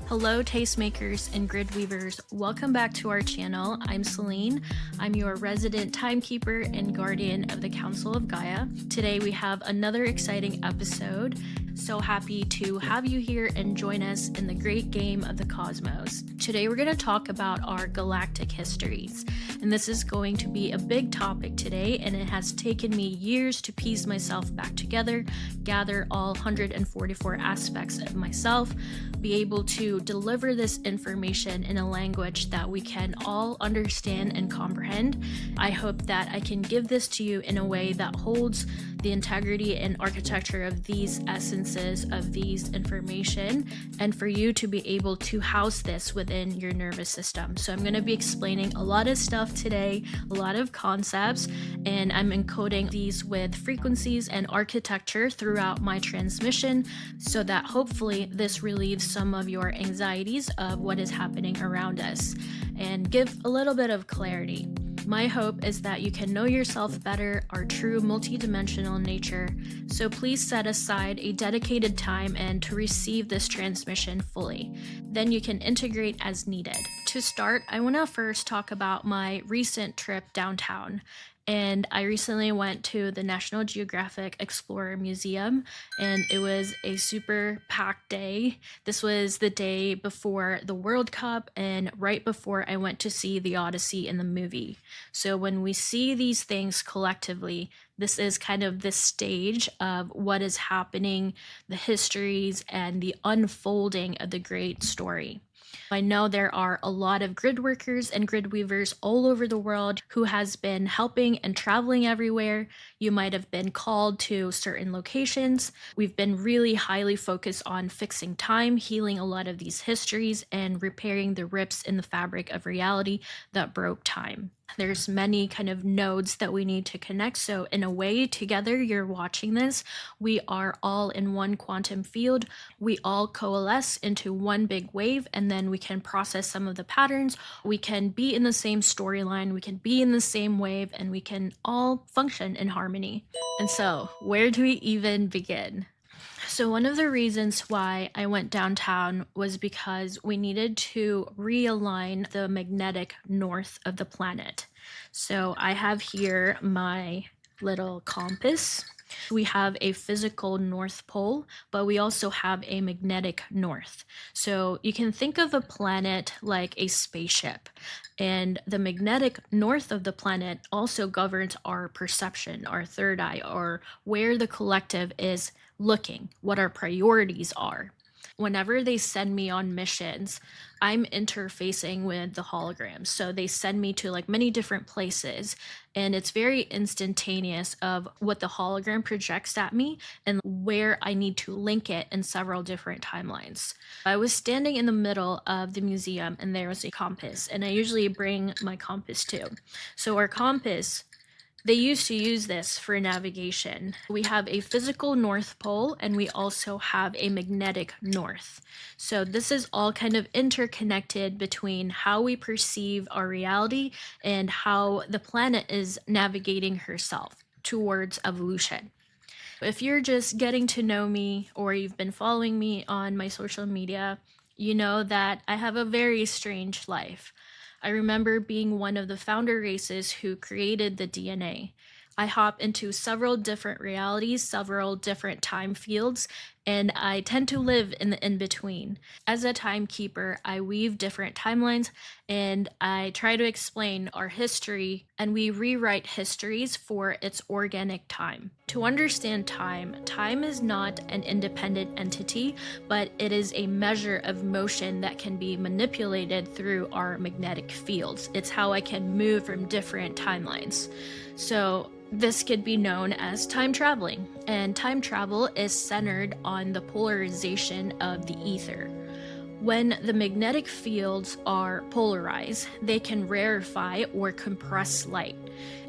Hello tastemakers and grid weavers, welcome back to our channel. I'm Celinne. I'm your resident timekeeper and guardian of the Council of Gaia. Today we have another exciting episode. So happy to have you here and join us in the great game of the cosmos. Today we're going to talk about our galactic histories, and this is going to be a big topic today, and it has taken me years to piece myself back together, gather all 144 aspects of myself, be able to deliver this information in a language that we can all understand and comprehend. I hope that I can give this to you in a way that holds the integrity and architecture of these essences of these information, and for you to be able to house this within your nervous system. So I'm going to be explaining a lot of stuff today, a lot of concepts, and I'm encoding these with frequencies and architecture throughout my transmission so that hopefully this relieves some of your anxieties of what is happening around us and give a little bit of clarity. My hope is that you can know yourself better, our true multidimensional nature, so please set aside a dedicated time and to receive this transmission fully. Then you can integrate as needed. To start, I want to first talk about my recent trip downtown. And I recently went to the National Geographic Explorer Museum, and it was a super packed day. This was the day before the World Cup and right before I went to see the Odyssey in the movie. So when we see these things collectively, this is kind of the stage of what is happening, the histories, and the unfolding of the great story. I know there are a lot of grid workers and grid weavers all over the world who has been helping and traveling everywhere. You might have been called to certain locations. We've been really highly focused on fixing time, healing a lot of these histories, and repairing the rips in the fabric of reality that broke time. There's many kind of nodes that we need to connect. So in a way, together, you're watching this, we are all in one quantum field. We all coalesce into one big wave, and then we can process some of the patterns. We can be in the same storyline, we can be in the same wave, and we can all function in harmony. And so where do we even begin? So one of the reasons why I went downtown was because we needed to realign the magnetic north of the planet. So I have here my little compass. We have a physical North Pole, but we also have a magnetic north. So you can think of a planet like a spaceship, and the magnetic north of the planet also governs our perception, our third eye, or where the collective is looking, what our priorities are. Whenever they send me on missions, I'm interfacing with the holograms. So they send me to like many different places, and it's very instantaneous of what the hologram projects at me and where I need to link it in several different timelines. I was standing in the middle of the museum and there was a compass, and I usually bring my compass too. So our compass, they used to use this for navigation. We have a physical North Pole, and we also have a magnetic north. So this is all kind of interconnected between how we perceive our reality and how the planet is navigating herself towards evolution. If you're just getting to know me, or you've been following me on my social media, you know that I have a very strange life. I remember being one of the founder races who created the DNA. I hop into several different realities, several different time fields, and I tend to live in the in between. As a timekeeper, I weave different timelines and I try to explain our history, and we rewrite histories for its organic time. To understand time, time is not an independent entity, but it is a measure of motion that can be manipulated through our magnetic fields. It's how I can move from different timelines. So this could be known as time traveling, and time travel is centered on the polarization of the ether. When the magnetic fields are polarized, they can rarefy or compress light.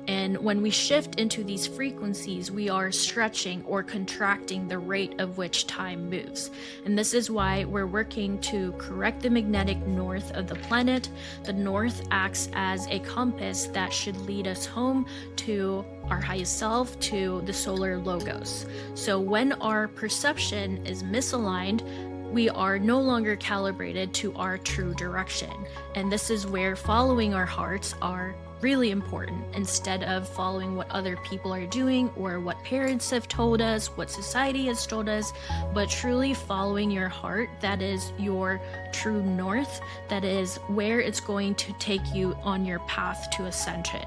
And when we shift into these frequencies, we are stretching or contracting the rate of which time moves. And this is why we're working to correct the magnetic north of the planet. The north acts as a compass that should lead us home to our highest self, to the solar logos. So when our perception is misaligned, we are no longer calibrated to our true direction. And this is where following our hearts are really important, instead of following what other people are doing or what parents have told us, what society has told us, but truly following your heart. That is your true north. That is where it's going to take you on your path to ascension.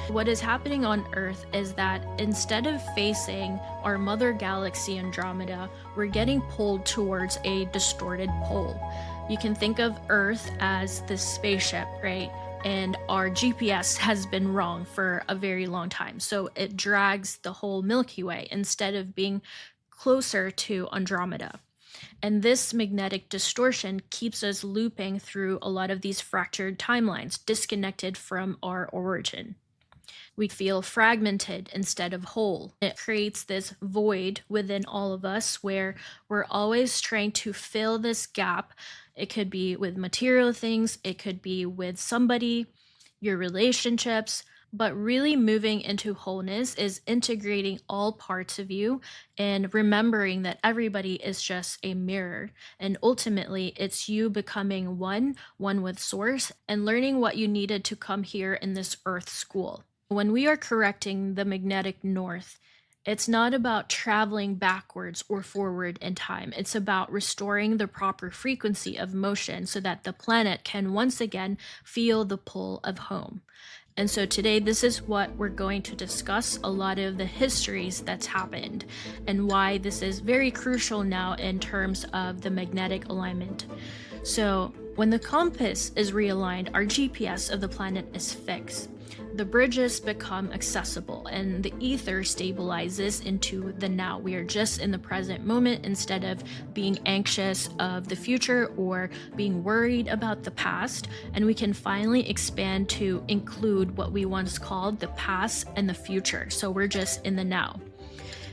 What is happening on Earth is that instead of facing our mother galaxy Andromeda, we're getting pulled towards a distorted pole. You can think of Earth as this spaceship, right? And our GPS has been wrong for a very long time. So it drags the whole Milky Way instead of being closer to Andromeda. And this magnetic distortion keeps us looping through a lot of these fractured timelines, disconnected from our origin. We feel fragmented instead of whole. It creates this void within all of us where we're always trying to fill this gap. It could be with material things, it could be with somebody, your relationships, but really moving into wholeness is integrating all parts of you and remembering that everybody is just a mirror. And ultimately, it's you becoming one with source, and learning what you needed to come here in this earth school. When we are correcting the magnetic north, it's not about traveling backwards or forward in time. It's about restoring the proper frequency of motion so that the planet can once again feel the pull of home. And so today, this is what we're going to discuss, a lot of the histories that's happened and why this is very crucial now in terms of the magnetic alignment. So when the compass is realigned, our GPS of the planet is fixed. The bridges become accessible and the ether stabilizes into the now. We are just in the present moment instead of being anxious of the future or being worried about the past. And we can finally expand to include what we once called the past and the future. So we're just in the now.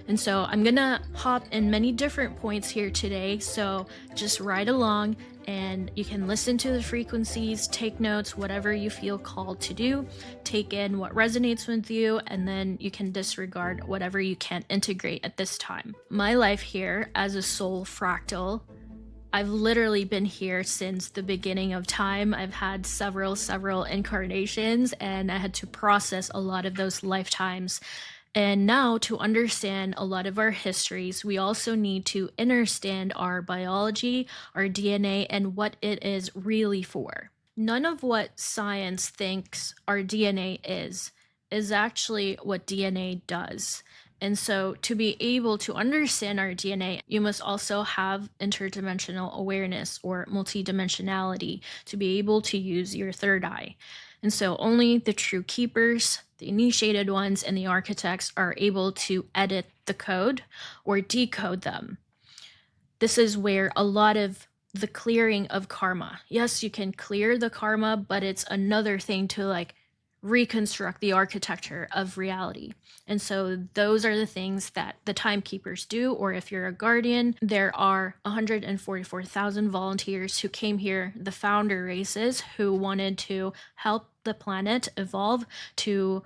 And so I'm gonna hop in many different points here today, so just ride along and you can listen to the frequencies, take notes, whatever you feel called to do, take in what resonates with you, and then you can disregard whatever you can't integrate at this time. My life here as a soul fractal, I've literally been here since the beginning of time. I've had several incarnations, and I had to process a lot of those lifetimes. And now, to understand a lot of our histories, we also need to understand our biology, our DNA, and what it is really for. None of what science thinks our DNA is actually what DNA does. And so to be able to understand our DNA, you must also have interdimensional awareness or multidimensionality to be able to use your third eye. And so only the true keepers, the initiated ones, and the architects are able to edit the code or decode them. This is where a lot of the clearing of karma. Yes, you can clear the karma, but it's another thing to reconstruct the architecture of reality. And so those are the things that the timekeepers do, or if you're a guardian, there are 144,000 volunteers who came here, the founder races, who wanted to help the planet evolve to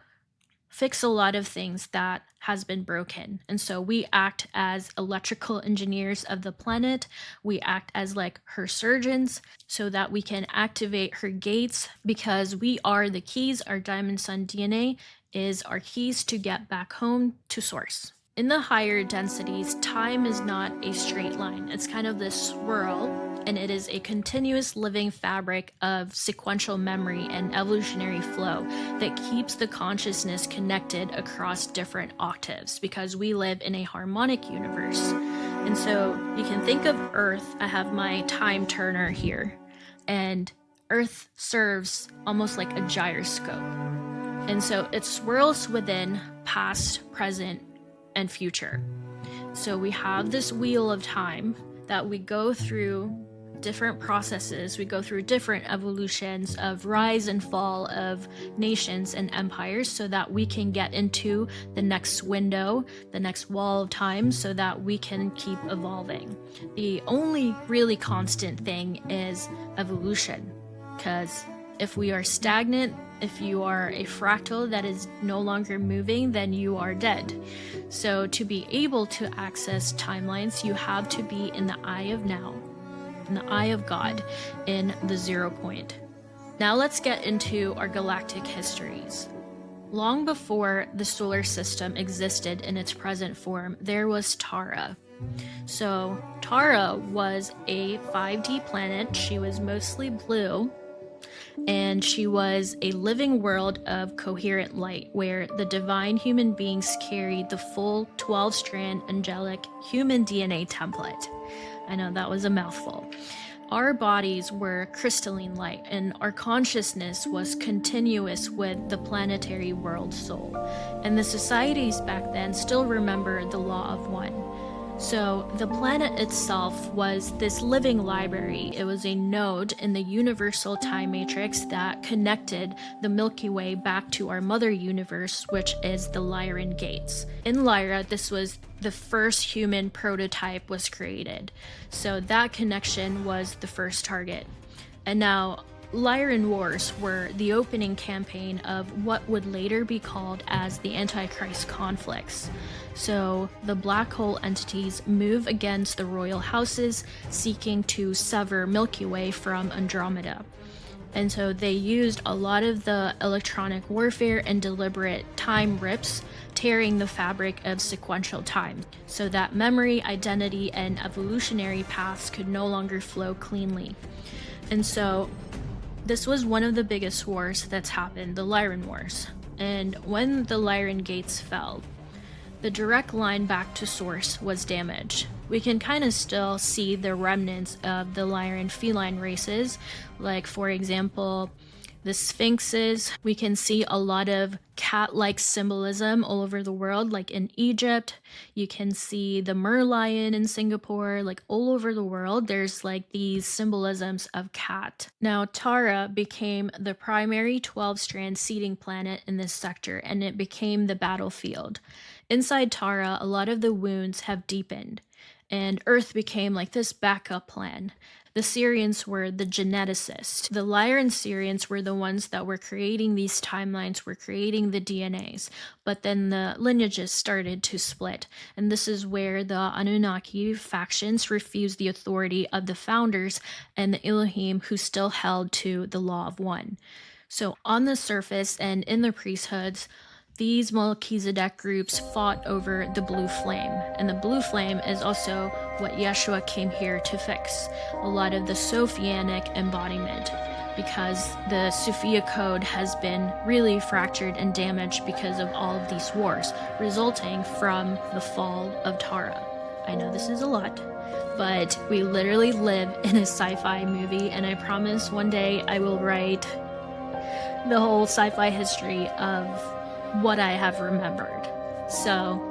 fix a lot of things that has been broken. And so we act as electrical engineers of the planet. We act as her surgeons so that we can activate her gates, because we are the keys. Our Diamond Sun DNA is our keys to get back home to source. In the higher densities, time is not a straight line. It's kind of this swirl, and it is a continuous living fabric of sequential memory and evolutionary flow that keeps the consciousness connected across different octaves because we live in a harmonic universe. And so you can think of Earth. I have my time turner here, and Earth serves almost like a gyroscope. And so it swirls within past, present, and future. So we have this wheel of time that we go through different processes. We go through different evolutions of rise and fall of nations and empires so that we can get into the next window, the next wall of time, so that we can keep evolving. The only really constant thing is evolution, because if we are stagnant, if you are a fractal that is no longer moving, then you are dead. So to be able to access timelines, you have to be in the eye of now, in the eye of God, in the 0 point. Now let's get into our galactic histories. Long before the solar system existed in its present form, there was Tara. So Tara was a 5D planet. She was mostly blue, and she was a living world of coherent light where the divine human beings carried the full 12-strand angelic human DNA template. I know that was a mouthful. Our bodies were crystalline light, and our consciousness was continuous with the planetary world soul. And the societies back then still remember the law of one. So the planet itself was this living library. It was a node in the universal time matrix that connected the Milky Way back to our mother universe, which is the Lyran gates. In Lyra, this was the first human prototype was created. So that connection was the first target. And now Lyran Wars were the opening campaign of what would later be called as the Antichrist conflicts. So the black hole entities move against the royal houses, seeking to sever Milky Way from Andromeda. And so they used a lot of the electronic warfare and deliberate time rips, tearing the fabric of sequential time, so that memory, identity, and evolutionary paths could no longer flow cleanly. And so this was one of the biggest wars that's happened, the Lyran Wars. And when the Lyran gates fell, the direct line back to source was damaged. We can kind of still see the remnants of the Lyran feline races, like for example, the sphinxes. We can see a lot of cat-like symbolism all over the world, like in Egypt. You can see the merlion in Singapore, like all over the world. There's like these symbolisms of cat. Now, Tara became the primary 12-strand seeding planet in this sector, and it became the battlefield. Inside Tara, a lot of the wounds have deepened, and Earth became like this backup plan. The Syrians were the geneticists. The Lyran Syrians were the ones that were creating these timelines, were creating the DNAs. But then the lineages started to split. And this is where the Anunnaki factions refused the authority of the founders and the Elohim, who still held to the law of one. So on the surface and in the priesthoods, these Melchizedek groups fought over the blue flame, and the blue flame is also what Yeshua came here to fix. A lot of the Sophianic embodiment, because the Sophia code has been really fractured and damaged because of all of these wars, resulting from the fall of Tara. I know this is a lot, but we literally live in a sci-fi movie, and I promise one day I will write the whole sci-fi history of what I have remembered. So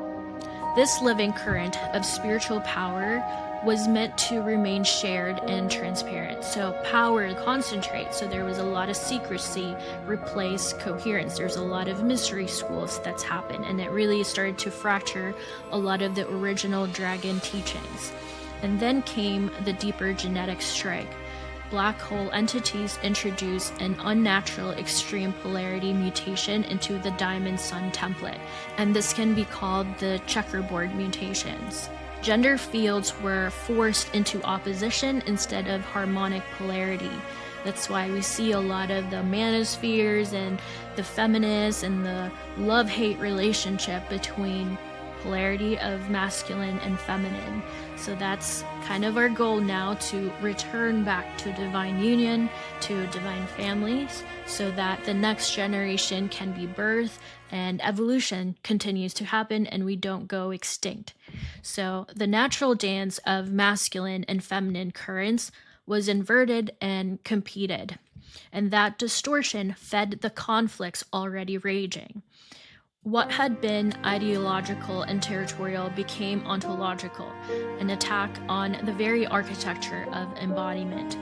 this living current of spiritual power was meant to remain shared and transparent. So power concentrates. So there was a lot of secrecy replaced coherence. There's a lot of mystery schools that's happened, and it really started to fracture a lot of the original dragon teachings. And then came the deeper genetic strike. Black hole entities introduce an unnatural extreme polarity mutation into the diamond sun template, and this can be called the checkerboard mutations. Gender fields were forced into opposition instead of harmonic polarity. That's why we see a lot of the manospheres and the feminists and the love-hate relationship between polarity of masculine and feminine. So that's kind of our goal now, to return back to divine union, to divine families, so that the next generation can be birthed and evolution continues to happen and we don't go extinct. So the natural dance of masculine and feminine currents was inverted and competed, and that distortion fed the conflicts already raging. What had been ideological and territorial became ontological, an attack on the very architecture of embodiment.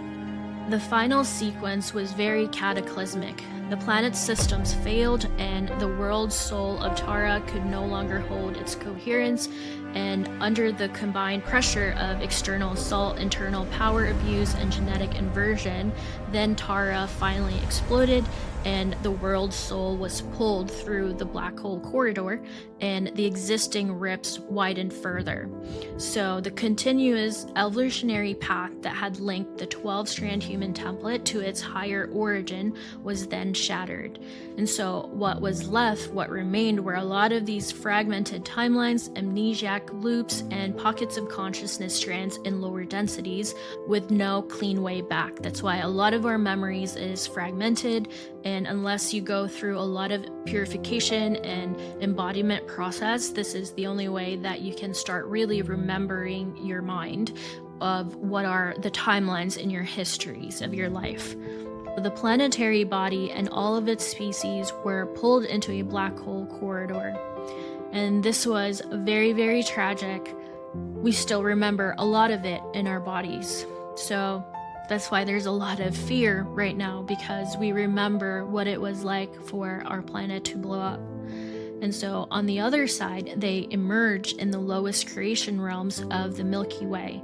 The final sequence was very cataclysmic. The planet's systems failed, and the world's soul of Tara could no longer hold its coherence, and under the combined pressure of external assault, internal power abuse, and genetic inversion, then Tara finally exploded, and the world's soul was pulled through the black hole corridor, and the existing rips widened further. So the continuous evolutionary path that had linked the 12-strand human template to its higher origin was then shattered. And so what was left, what remained, were a lot of these fragmented timelines, amnesiac loops, and pockets of consciousness strands in lower densities with no clean way back. That's why a lot of our memories is fragmented, and unless you go through a lot of purification and embodiment process, this is the only way that you can start really remembering your mind of what are the timelines in your histories of your life. The planetary body and all of its species were pulled into a black hole corridor. And this was very, very tragic. We still remember a lot of it in our bodies. So that's why there's a lot of fear right now, because we remember what it was like for our planet to blow up. And so on the other side, they emerged in the lowest creation realms of the Milky Way,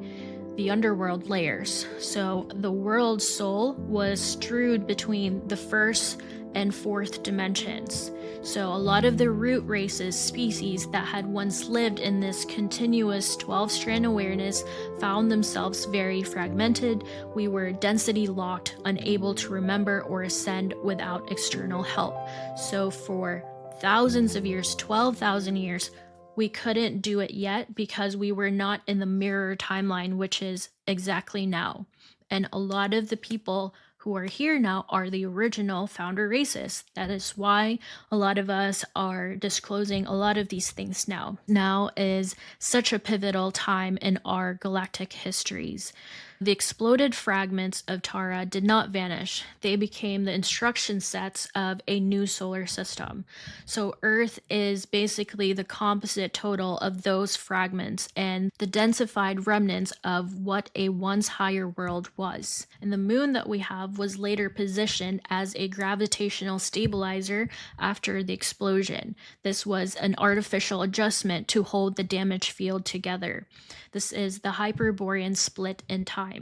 the underworld layers. So the world's soul was strewed between the first and fourth dimensions. So a lot of the root races, species that had once lived in this continuous 12-strand awareness found themselves very fragmented. We were density locked, unable to remember or ascend without external help. So for thousands of years, 12,000 years, we couldn't do it yet because we were not in the mirror timeline, which is exactly now. And a lot of the people who are here now are the original founder races. That is why a lot of us are disclosing a lot of these things now. Now is such a pivotal time in our galactic histories. The exploded fragments of Tara did not vanish. They became the instruction sets of a new solar system. So Earth is basically the composite total of those fragments and the densified remnants of what a once higher world was. And the moon that we have was later positioned as a gravitational stabilizer after the explosion. This was an artificial adjustment to hold the damaged field together. This is the Hyperborean split in time.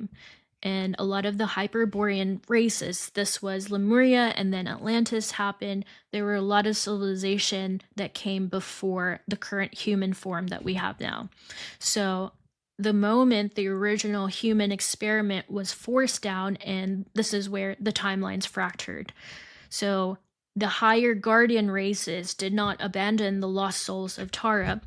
And a lot of the Hyperborean races, this was Lemuria, and then Atlantis happened. There were a lot of civilization that came before the current human form that we have now. So the moment the original human experiment was forced down, and this is where the timelines fractured. So the higher guardian races did not abandon the lost souls of Tara.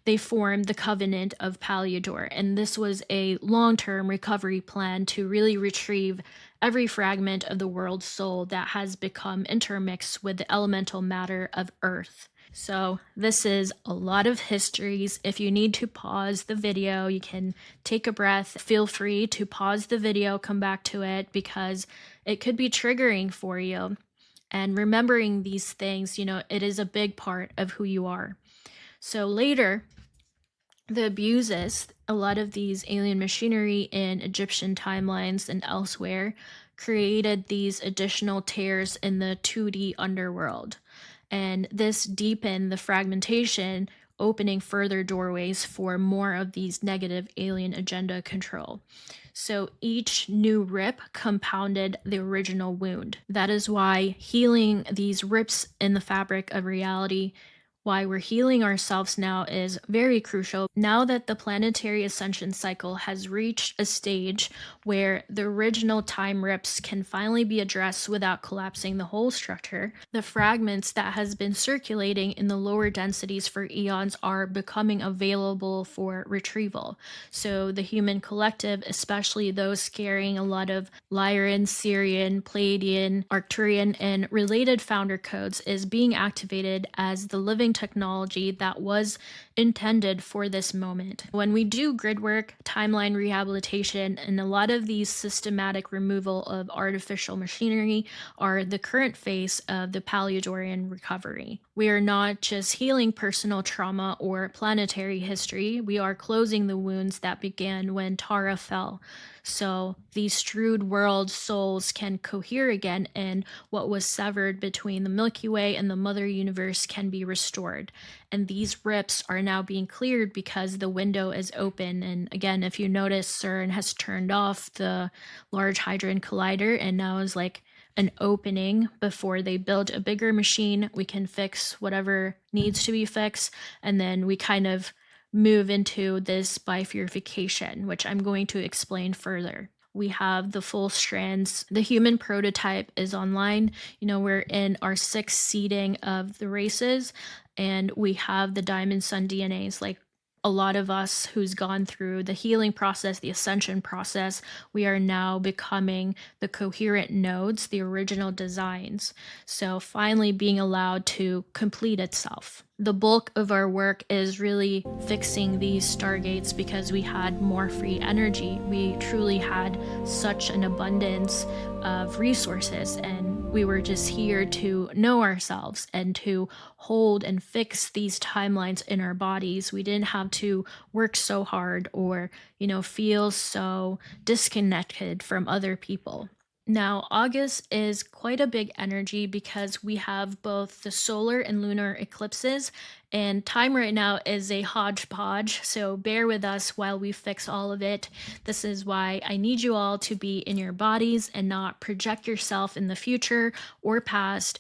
They formed the Covenant of Paliador, and this was a long-term recovery plan to really retrieve every fragment of the world's soul that has become intermixed with the elemental matter of Earth. So this is a lot of histories. If you need to pause the video, you can take a breath. Feel free to pause the video, come back to it, because it could be triggering for you. And remembering these things, it is a big part of who you are. So later, the abuses, a lot of these alien machinery in Egyptian timelines and elsewhere, created these additional tears in the 2D underworld. And this deepened the fragmentation, opening further doorways for more of these negative alien agenda control. So each new rip compounded the original wound. That is why healing these rips in the fabric of reality why we're healing ourselves now is very crucial. Now that the planetary ascension cycle has reached a stage where the original time rips can finally be addressed without collapsing the whole structure, the fragments that has been circulating in the lower densities for eons are becoming available for retrieval. So the human collective, especially those carrying a lot of Lyran, Syrian, Palladian, Arcturian, and related founder codes, is being activated as the living technology that was intended for this moment. When we do grid work, timeline rehabilitation, and a lot of these systematic removal of artificial machinery are the current phase of the Paleodorian recovery. We are not just healing personal trauma or planetary history, we are closing the wounds that began when Tara fell. So these strewed world souls can cohere again, and what was severed between the Milky Way and the Mother Universe can be restored. And these rips are now being cleared because the window is open. And again, if you notice, CERN has turned off the Large Hadron Collider, and now is like an opening before they build a bigger machine. We can fix whatever needs to be fixed, and then we kind of move into this bifurcation, which I'm going to explain further. We have the full strands. The human prototype is online. We're in our 6th seeding of the races, and we have the Diamond Sun DNAs. Like a lot of us who's gone through the healing process, the ascension process, we are now becoming the coherent nodes, the original designs. So finally being allowed to complete itself. The bulk of our work is really fixing these stargates because we had more free energy. We truly had such an abundance of resources, and we were just here to know ourselves and to hold and fix these timelines in our bodies. We didn't have to work so hard or, feel so disconnected from other people. Now, August is quite a big energy because we have both the solar and lunar eclipses, and time right now is a hodgepodge, so bear with us while we fix all of it. This is why I need you all to be in your bodies and not project yourself in the future or past.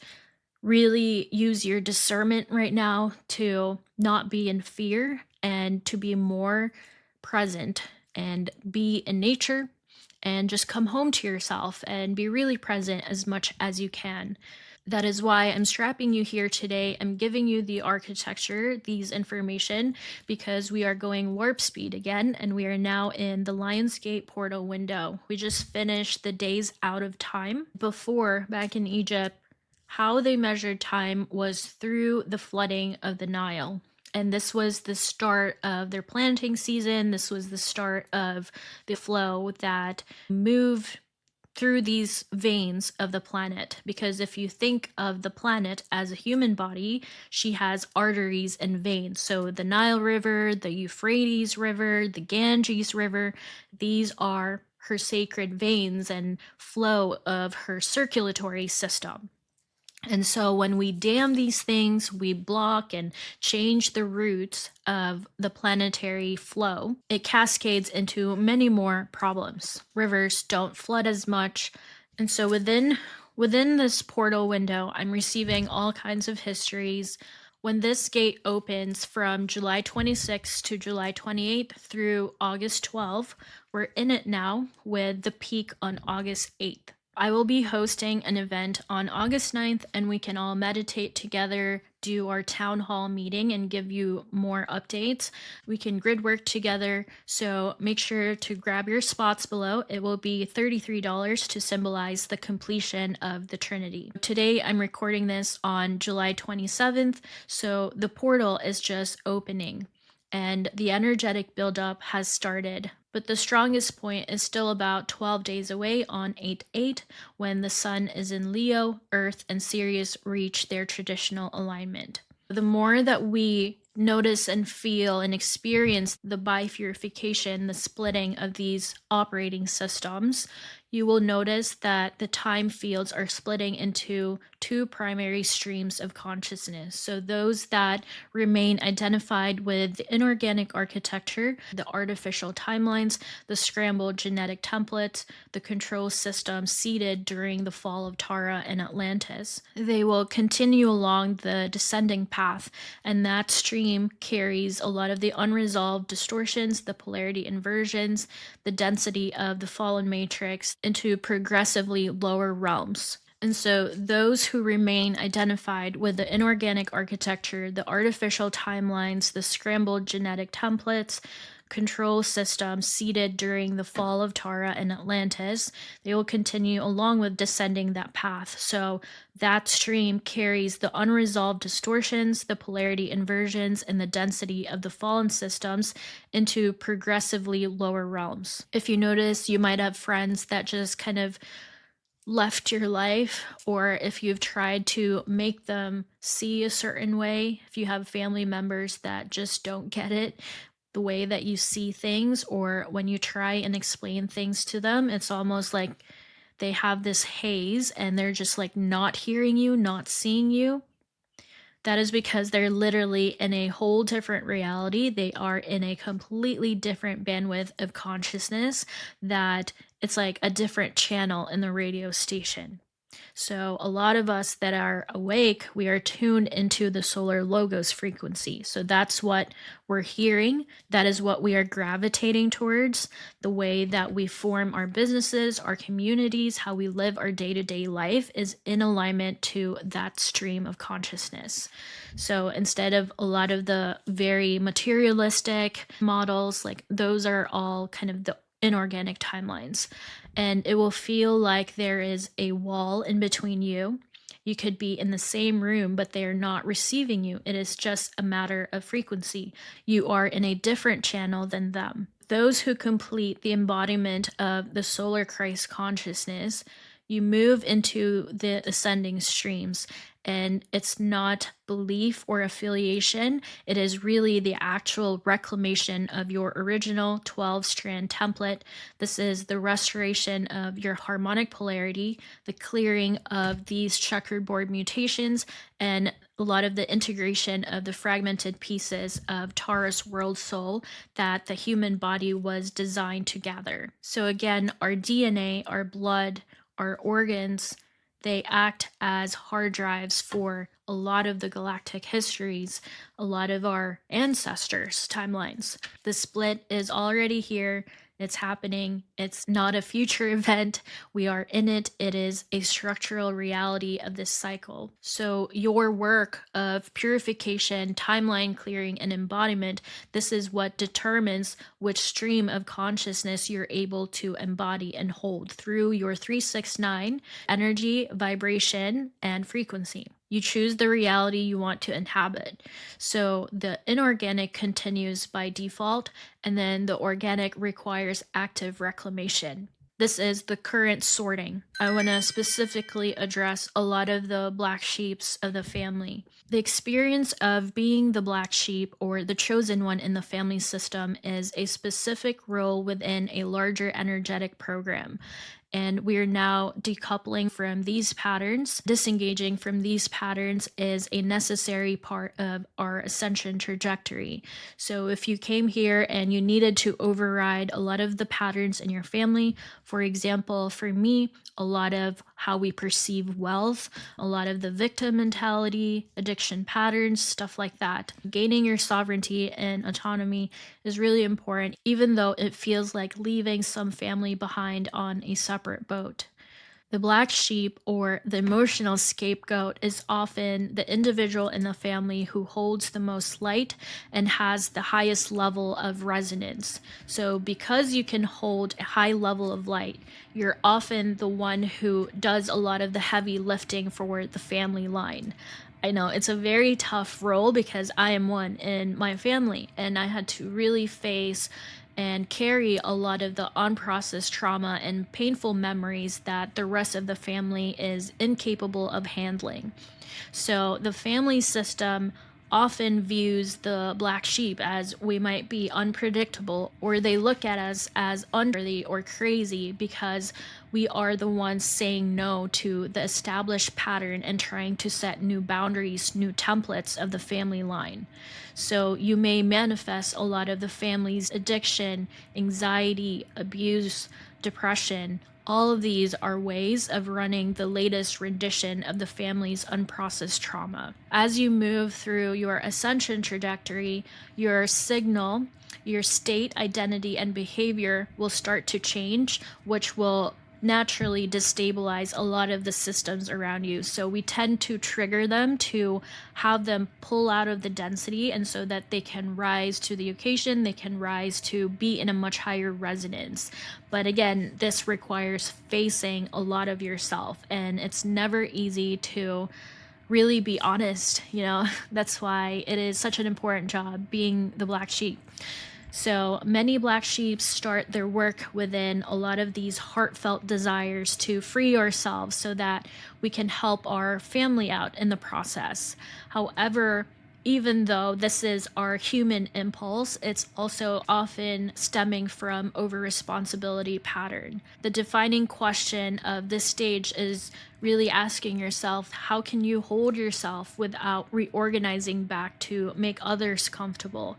Really use your discernment right now to not be in fear and to be more present and be in nature, and just come home to yourself and be really present as much as you can. That is why I'm strapping you here today. I'm giving you the architecture, these information, because we are going warp speed again, and we are now in the Lionsgate portal window. We just finished the days out of time. Before, back in Egypt, how they measured time was through the flooding of the Nile. And this was the start of their planting season. This was the start of the flow that moved through these veins of the planet. Because if you think of the planet as a human body, she has arteries and veins. So the Nile River, the Euphrates River, the Ganges River, these are her sacred veins and flow of her circulatory system. And so when we dam these things, we block and change the routes of the planetary flow. It cascades into many more problems. Rivers don't flood as much. And so within this portal window, I'm receiving all kinds of histories. When this gate opens from July 26th to July 28th through August 12th, we're in it now with the peak on August 8th. I will be hosting an event on August 9th, and we can all meditate together, do our town hall meeting, and give you more updates. We can grid work together, so make sure to grab your spots below. It will be $33 to symbolize the completion of the Trinity. Today, I'm recording this on July 27th, so the portal is just opening, and the energetic buildup has started. But the strongest point is still about 12 days away on 8/8, when the sun is in Leo, Earth, and Sirius reach their traditional alignment. The more that we notice and feel and experience the bifurcation, the splitting of these operating systems, you will notice that the time fields are splitting into two primary streams of consciousness. So, those that remain identified with the inorganic architecture, the artificial timelines, the scrambled genetic templates, the control system seeded during the fall of Tara and Atlantis. They will continue along the descending path, and that stream carries a lot of the unresolved distortions, the polarity inversions, the density of the fallen matrix into progressively lower realms. And so, those who remain identified with the inorganic architecture, the artificial timelines, the scrambled genetic templates, control systems seeded during the fall of Tara and Atlantis, they will continue along with descending that path. So, that stream carries the unresolved distortions, the polarity inversions, and the density of the fallen systems into progressively lower realms. If you notice, you might have friends that just kind of left your life, or if you've tried to make them see a certain way, if you have family members that just don't get it, the way that you see things, or when you try and explain things to them, it's almost like they have this haze and they're just like not hearing you, not seeing you. That is because they're literally in a whole different reality. They are in a completely different bandwidth of consciousness, that it's like a different channel in the radio station. So, a lot of us that are awake, we are tuned into the solar logos frequency. So, that's what we're hearing. That is what we are gravitating towards. The way that we form our businesses, our communities, how we live our day to day life is in alignment to that stream of consciousness. So, instead of a lot of the very materialistic models, like those are all kind of the inorganic timelines. And it will feel like there is a wall in between you. You could be in the same room, but they are not receiving you. It is just a matter of frequency. You are in a different channel than them. Those who complete the embodiment of the solar Christ consciousness, you move into the ascending streams. And it's not belief or affiliation. It is really the actual reclamation of your original 12-strand template. This is the restoration of your harmonic polarity, the clearing of these checkerboard mutations, and a lot of the integration of the fragmented pieces of Taurus world soul that the human body was designed to gather. So again, our DNA, our blood, our organs, they act as hard drives for a lot of the galactic histories, a lot of our ancestors' timelines. The split is already here. It's happening. It's not a future event. We are in it. It is a structural reality of this cycle. So your work of purification, timeline clearing, and embodiment, this is what determines which stream of consciousness you're able to embody and hold through your 369 energy, vibration, and frequency. You choose the reality you want to inhabit. So the inorganic continues by default, and then the organic requires active reclamation. This is the current sorting. I want to specifically address a lot of the black sheeps of the family. The experience of being the black sheep or the chosen one in the family system is a specific role within a larger energetic program. And we are now decoupling from these patterns. Disengaging from these patterns is a necessary part of our ascension trajectory. So if you came here and you needed to override a lot of the patterns in your family, for example, for me, a lot of how we perceive wealth, a lot of the victim mentality, addiction patterns, stuff like that. Gaining your sovereignty and autonomy is really important, even though it feels like leaving some family behind on a separate boat. The black sheep, or the emotional scapegoat, is often the individual in the family who holds the most light and has the highest level of resonance. So because you can hold a high level of light, you're often the one who does a lot of the heavy lifting for the family line. I know it's a very tough role because I am one in my family, and I had to really face and carry a lot of the unprocessed trauma and painful memories that the rest of the family is incapable of handling. So the family system often views the black sheep as we might be unpredictable, or they look at us as unworthy or crazy because we are the ones saying no to the established pattern and trying to set new boundaries, new templates of the family line. So you may manifest a lot of the family's addiction, anxiety, abuse, depression. All of these are ways of running the latest rendition of the family's unprocessed trauma. As you move through your ascension trajectory, your signal, your state, identity, and behavior will start to change, which will naturally destabilize a lot of the systems around you. So we tend to trigger them to have them pull out of the density, and so that they can rise to the occasion, they can rise to be in a much higher resonance. But again, this requires facing a lot of yourself, and it's never easy to really be honest, That's why it is such an important job being the black sheep. So many black sheep start their work within a lot of these heartfelt desires to free ourselves so that we can help our family out in the process. However, even though this is our human impulse, it's also often stemming from over-responsibility pattern. The defining question of this stage is really asking yourself, how can you hold yourself without reorganizing back to make others comfortable?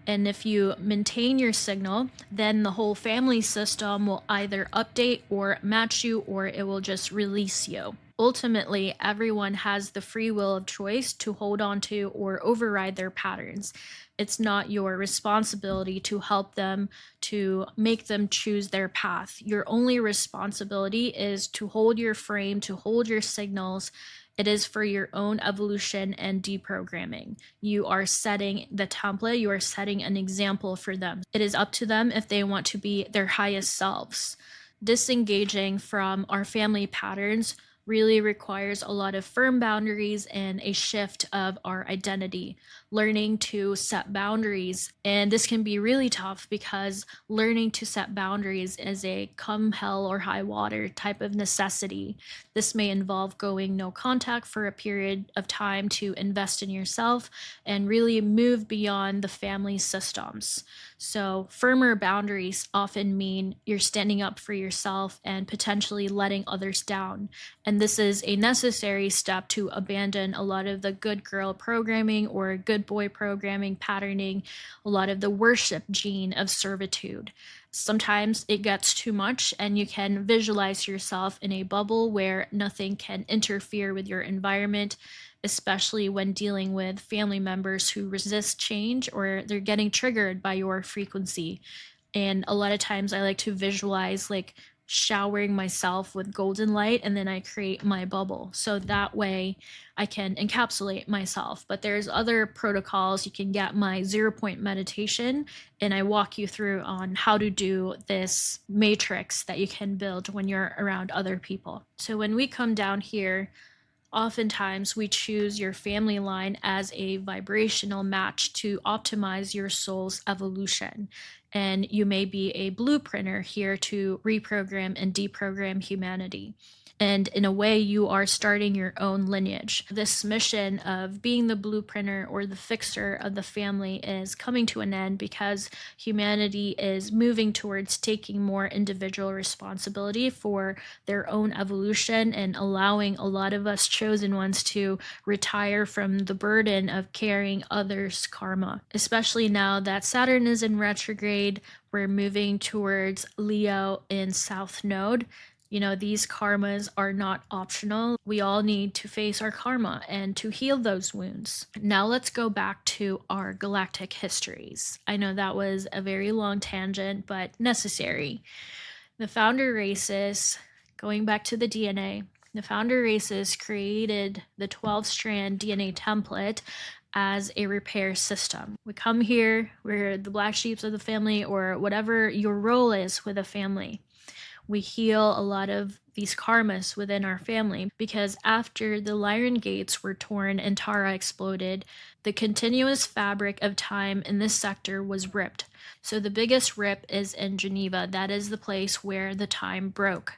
And if you maintain your signal, then the whole family system will either update or match you, or it will just release you. Ultimately, everyone has the free will of choice to hold on to or override their patterns. It's not your responsibility to help them, to make them choose their path. Your only responsibility is to hold your frame, to hold your signals. It is for your own evolution and deprogramming. You are setting the template, you are setting an example for them. It is up to them if they want to be their highest selves. Disengaging from our family patterns really requires a lot of firm boundaries and a shift of our identity, learning to set boundaries. And this can be really tough because learning to set boundaries is a come hell or high water type of necessity. This may involve going no contact for a period of time to invest in yourself and really move beyond the family systems. So firmer boundaries often mean you're standing up for yourself and potentially letting others down. And this is a necessary step to abandon a lot of the good girl programming or good boy programming patterning, a lot of the worship gene of servitude. Sometimes it gets too much, and you can visualize yourself in a bubble where nothing can interfere with your environment, especially when dealing with family members who resist change or they're getting triggered by your frequency. And a lot of times I like to visualize like showering myself with golden light, and then I create my bubble. So that way I can encapsulate myself. But there's other protocols. You can get my 0 point meditation, and I walk you through on how to do this matrix that you can build when you're around other people. So when we come down here, oftentimes we choose your family line as a vibrational match to optimize your soul's evolution. And you may be a blueprinter here to reprogram and deprogram humanity. And in a way, you are starting your own lineage. This mission of being the blueprinter or the fixer of the family is coming to an end because humanity is moving towards taking more individual responsibility for their own evolution and allowing a lot of us chosen ones to retire from the burden of carrying others' karma. Especially now that Saturn is in retrograde, we're moving towards Leo in South Node. These karmas are not optional. We all need to face our karma and to heal those wounds. Now let's go back to our galactic histories. I know that was a very long tangent, but necessary. The founder races, going back to the DNA, the founder races created the 12-strand DNA template as a repair system. We come here, we're the black sheep of the family, or whatever your role is with a family. We heal a lot of these karmas within our family because after the Lyran gates were torn and Tara exploded, the continuous fabric of time in this sector was ripped. So the biggest rip is in Geneva. That is the place where the time broke.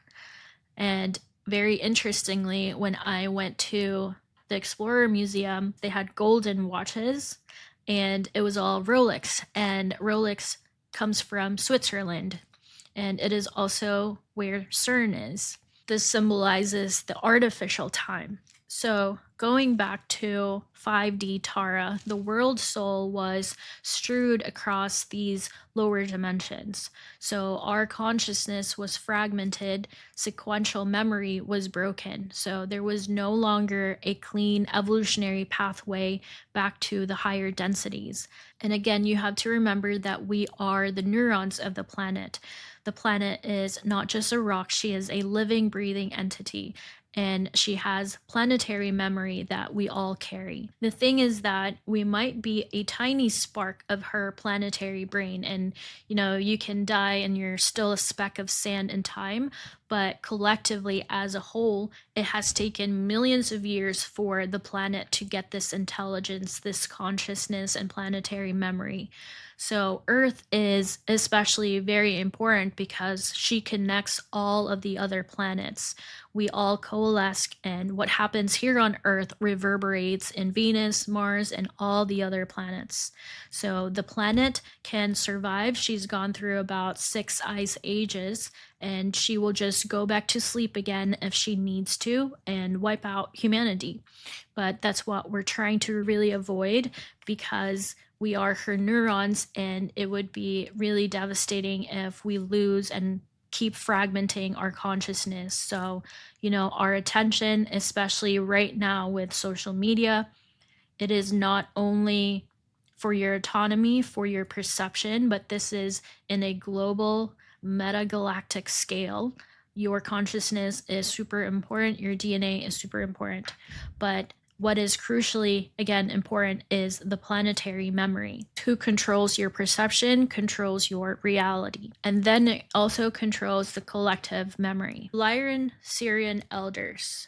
And very interestingly, when I went to the Explorer Museum, they had golden watches, and it was all Rolex. And Rolex comes from Switzerland, and it is also where CERN is. This symbolizes the artificial time. So going back to 5D Tara, the world soul was strewed across these lower dimensions. So our consciousness was fragmented, sequential memory was broken. So there was no longer a clean evolutionary pathway back to the higher densities. And again, you have to remember that we are the neurons of the planet. The planet is not just a rock, she is a living, breathing entity. And she has planetary memory that we all carry. The thing is that we might be a tiny spark of her planetary brain, and you can die and you're still a speck of sand in time, but collectively as a whole, it has taken millions of years for the planet to get this intelligence, this consciousness, and planetary memory. So Earth is especially very important because she connects all of the other planets. We all coalesce, and what happens here on Earth reverberates in Venus, Mars, and all the other planets. So the planet can survive. She's gone through about 6 ice ages, and she will just go back to sleep again if she needs to and wipe out humanity. But that's what we're trying to really avoid, because we are her neurons, and it would be really devastating if we lose and keep fragmenting our consciousness. So, our attention, especially right now with social media, it is not only for your autonomy, for your perception, but this is in a global metagalactic scale. Your consciousness is super important, your DNA is super important, but what is crucially, again, important is the planetary memory. Who controls your perception controls your reality. And then it also controls the collective memory. Lyran Syrian elders,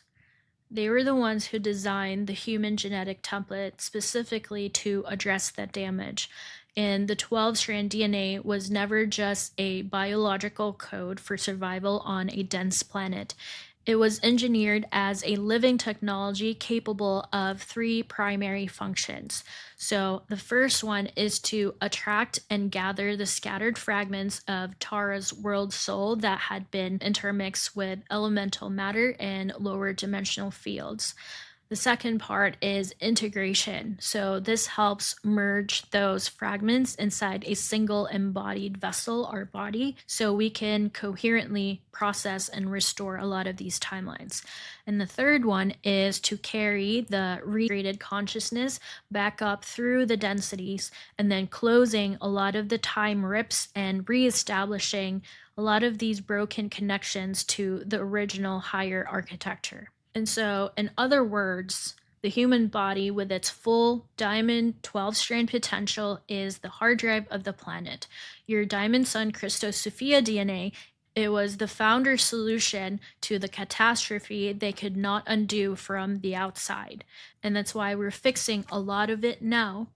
they were the ones who designed the human genetic template specifically to address that damage. And the 12-strand DNA was never just a biological code for survival on a dense planet. It was engineered as a living technology capable of 3 primary functions. So the first one is to attract and gather the scattered fragments of Tara's world soul that had been intermixed with elemental matter and lower dimensional fields. The second part is integration. So this helps merge those fragments inside a single embodied vessel or body, so we can coherently process and restore a lot of these timelines. And the third one is to carry the recreated consciousness back up through the densities, and then closing a lot of the time rips and reestablishing a lot of these broken connections to the original higher architecture. And so, in other words, the human body with its full diamond 12-strand potential is the hard drive of the planet. Your diamond sun Christos Sophia DNA, it was the founder's solution to the catastrophe they could not undo from the outside. And that's why we're fixing a lot of it now.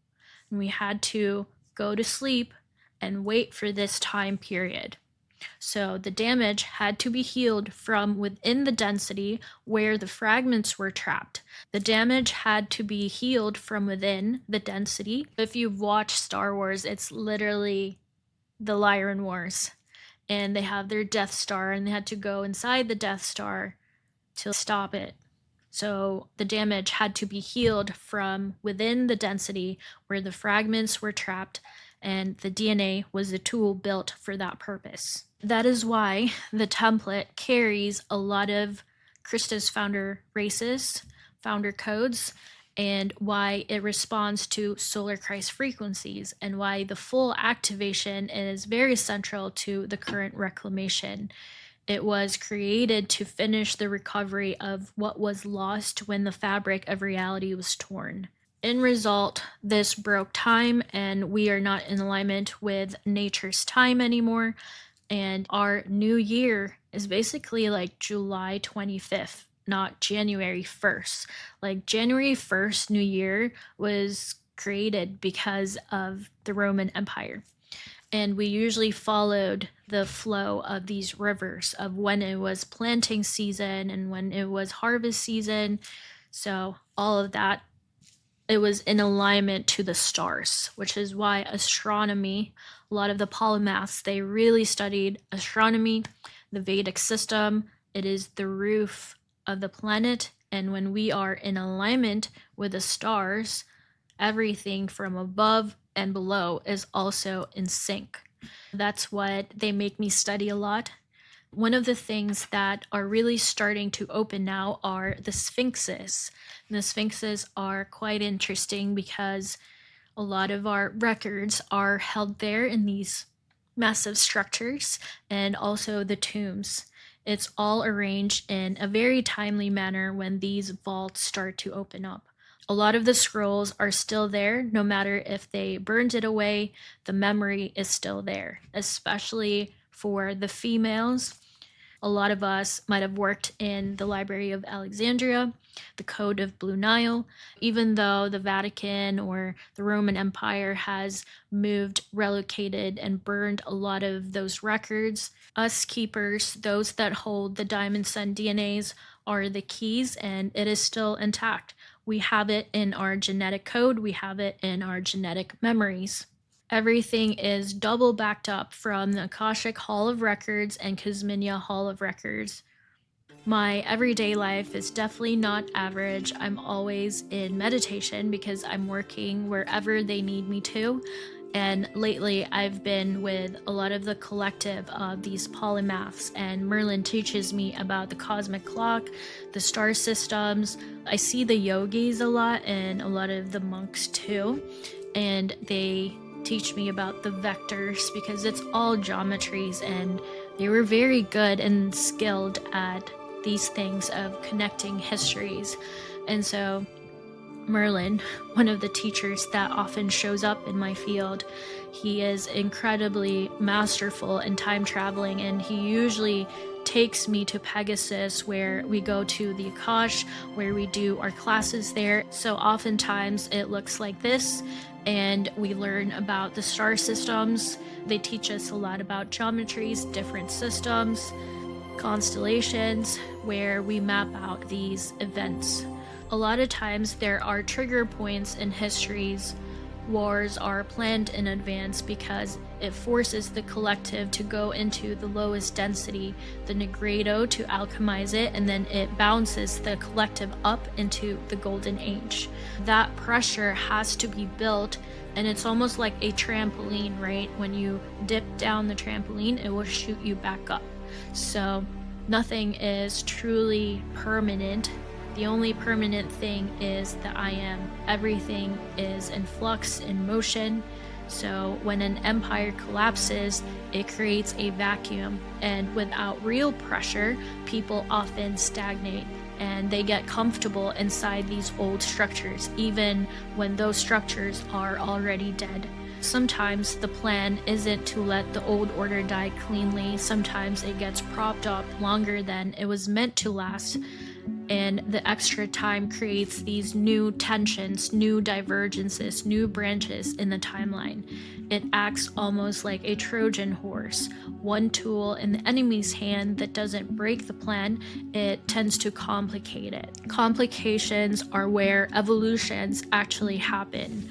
And we had to go to sleep and wait for this time period. So the damage had to be healed from within the density where the fragments were trapped. The damage had to be healed from within the density. If you've watched Star Wars, it's literally the Lyran Wars. And they have their Death Star, and they had to go inside the Death Star to stop it. So the damage had to be healed from within the density where the fragments were trapped, and the DNA was the tool built for that purpose. That is why the template carries a lot of Christos founder races, founder codes, and why it responds to solar Christ frequencies, and why the full activation is very central to the current reclamation. It was created to finish the recovery of what was lost when the fabric of reality was torn. In result, this broke time, and we are not in alignment with nature's time anymore. And our new year is basically like July 25th, not January 1st. Like January 1st, New Year, was created because of the Roman Empire. And we usually followed the flow of these rivers of when it was planting season and when it was harvest season. So all of that, it was in alignment to the stars, which is why astronomy, a lot of the polymaths, they really studied astronomy, the Vedic system. It is the roof of the planet. And when we are in alignment with the stars, everything from above and below is also in sync. That's what they make me study a lot. One of the things that are really starting to open now are the sphinxes. And the sphinxes are quite interesting because a lot of our records are held there in these massive structures, and also the tombs. It's all arranged in a very timely manner when these vaults start to open up. A lot of the scrolls are still there, no matter if they burned it away, the memory is still there, especially for the females. A lot of us might have worked in the Library of Alexandria, the Code of Blue Nile. Even though the Vatican or the Roman Empire has moved, relocated, and burned a lot of those records, us keepers, those that hold the Diamond Sun DNAs, are the keys, and it is still intact. We have it in our genetic code, we have it in our genetic memories. Everything is double backed up from the Akashic Hall of Records and Kuzminia Hall of Records. My everyday life is definitely not average. I'm always in meditation because I'm working wherever they need me to. And lately I've been with a lot of the collective of these polymaths, and Merlin teaches me about the cosmic clock, the star systems. I see the yogis a lot and a lot of the monks too, and they teach me about the vectors because it's all geometries, and they were very good and skilled at these things of connecting histories. And so Merlin, one of the teachers that often shows up in my field, he is incredibly masterful in time traveling, and he usually takes me to Pegasus, where we go to the Akash, where we do our classes there. So oftentimes it looks like this, and we learn about the star systems. They teach us a lot about geometries, different systems, constellations, where we map out these events. A lot of times there are trigger points in histories. Wars are planned in advance because it forces the collective to go into the lowest density, the Negredo, to alchemize it, and then it bounces the collective up into the golden age. That pressure has to be built, and it's almost like a trampoline, right? When you dip down the trampoline, it will shoot you back up. So nothing is truly permanent. The only permanent thing is the I am. Everything is in flux, in motion. So when an empire collapses, it creates a vacuum. And without real pressure, people often stagnate and they get comfortable inside these old structures, even when those structures are already dead. Sometimes the plan isn't to let the old order die cleanly. Sometimes it gets propped up longer than it was meant to last. And the extra time creates these new tensions, new divergences, new branches in the timeline. It acts almost like a Trojan horse. One tool in the enemy's hand that doesn't break the plan, it tends to complicate it. Complications are where evolutions actually happen.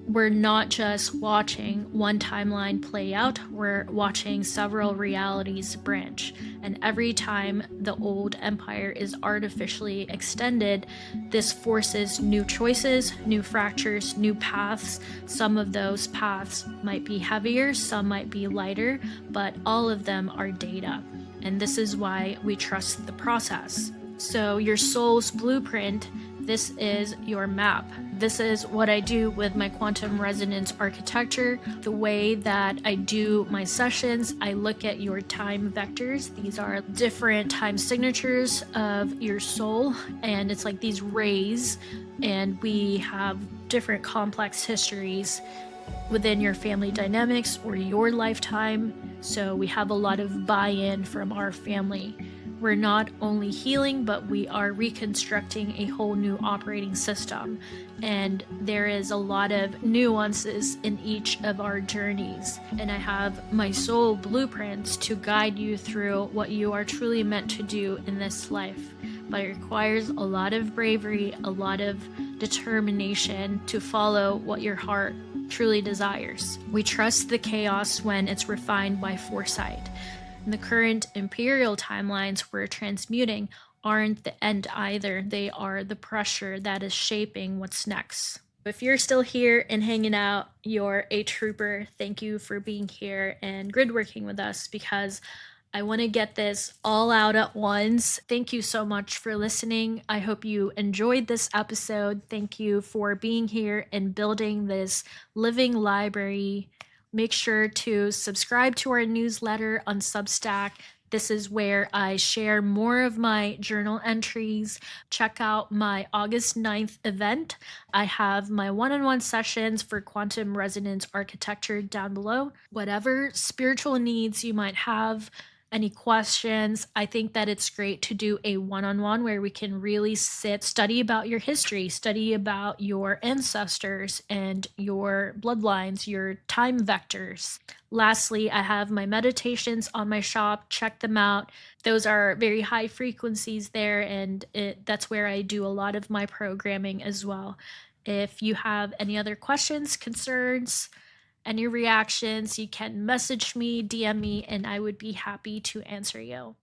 We're not just watching one timeline play out, we're watching several realities branch. And every time the old empire is artificially extended, this forces new choices, new fractures, new paths. Some of those paths might be heavier, some might be lighter, but all of them are data. And this is why we trust the process. So your soul's blueprint, this is your map. This is what I do with my quantum resonance architecture. The way that I do my sessions, I look at your time vectors. These are different time signatures of your soul, and it's like these rays, and we have different complex histories within your family dynamics or your lifetime. So we have a lot of buy-in from our family. we're not only healing, but we are reconstructing a whole new operating system. And there is a lot of nuances in each of our journeys. And I have my soul blueprints to guide you through what you are truly meant to do in this life. But it requires a lot of bravery, a lot of determination to follow what your heart truly desires. We trust the chaos when it's refined by foresight. And the current imperial timelines we're transmuting aren't the end either. They are the pressure that is shaping what's next. If you're still here and hanging out, you're a trooper. Thank you for being here and grid working with us, because I want to get this all out at once. Thank you so much for listening. I hope you enjoyed this episode. Thank you for being here and building this living library. Make sure to subscribe to our newsletter on Substack. This is where I share more of my journal entries. Check out my August 9th event. I have my one-on-one sessions for quantum resonance architecture down below. Whatever spiritual needs you might have, any questions, I think that it's great to do a one-on-one where we can really study about your history, study about your ancestors and your bloodlines, your time vectors. Lastly, I have my meditations on my shop. Check them out. Those are very high frequencies there, and that's where I do a lot of my programming as well. If you have any other questions, concerns, any reactions, you can message me, DM me, and I would be happy to answer you.